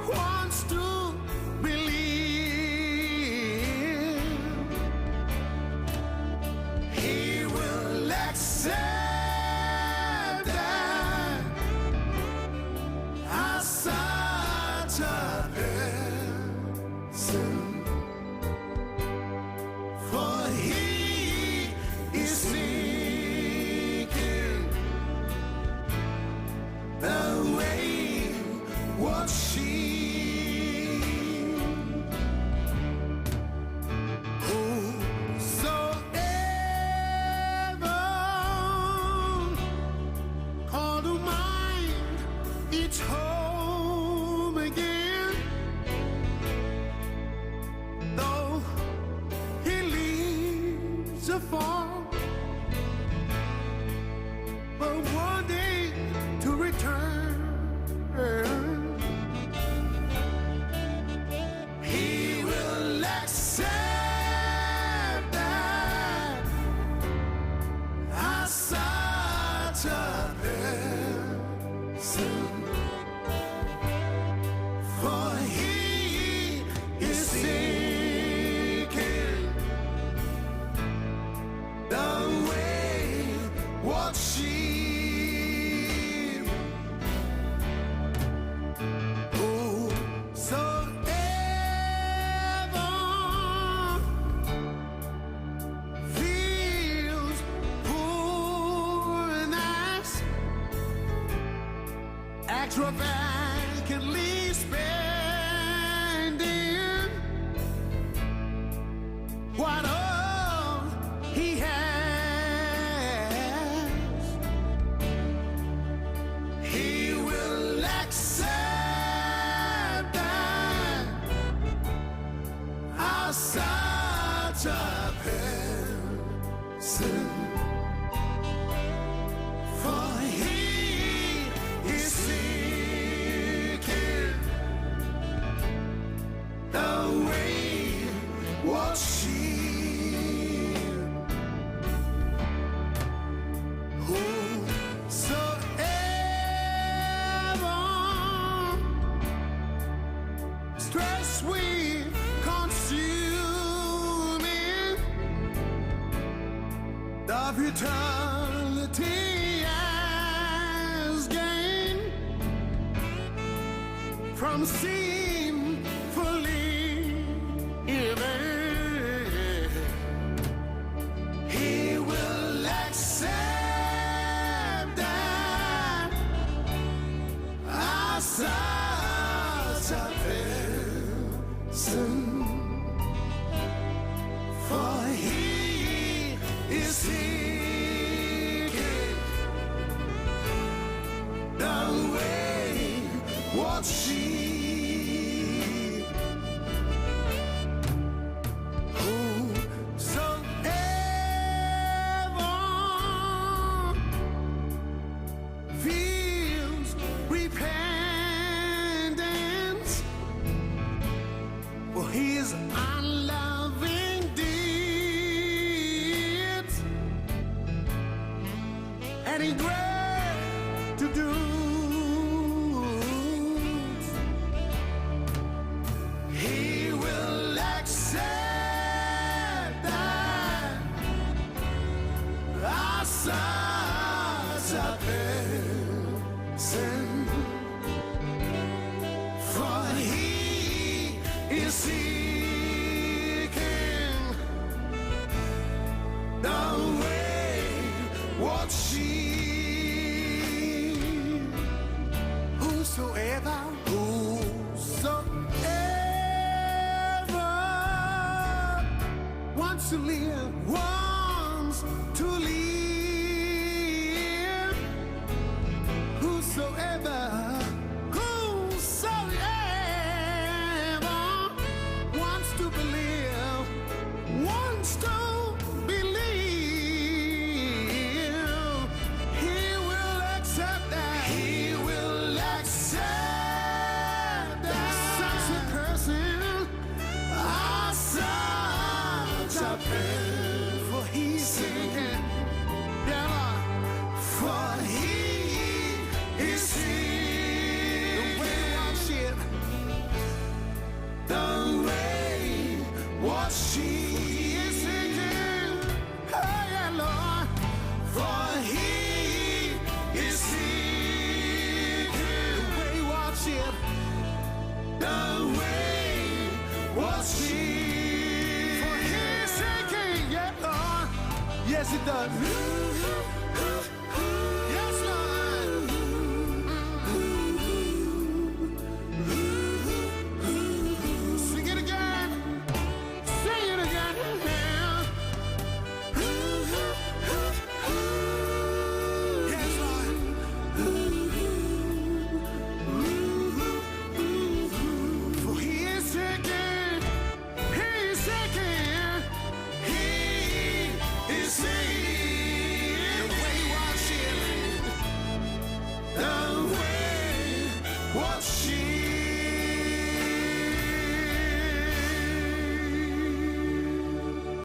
wants to believe, he will accept that as such a person, for he is seeking the wayward sheep. Whosoever call to mind each home again, though he leaves afar, but one day to return, he will accept that as such a person, for he is seeking the wayward sheep. Whosoever feels poor and ask, extravagantly spending what all he has, he will accept that as such a person, for he is seeking the wayward sheep. Whosoever stress with consuming the futility as gain from sinfully living, he will accept that as such a person, for he is seeking the wayward sheep. Whosoever feels repentance for his unloving deeds and regret to do, he will accept that as such a person, for he is seeking the wayward sheep. Whosoever wants to live, wants to live. Whosoever wants to believe, wants to believe, he will accept that. He will accept that. Such a person, such a person, for he's seeking the way was he. For he's a king, yeah, Lord. Yes, he does.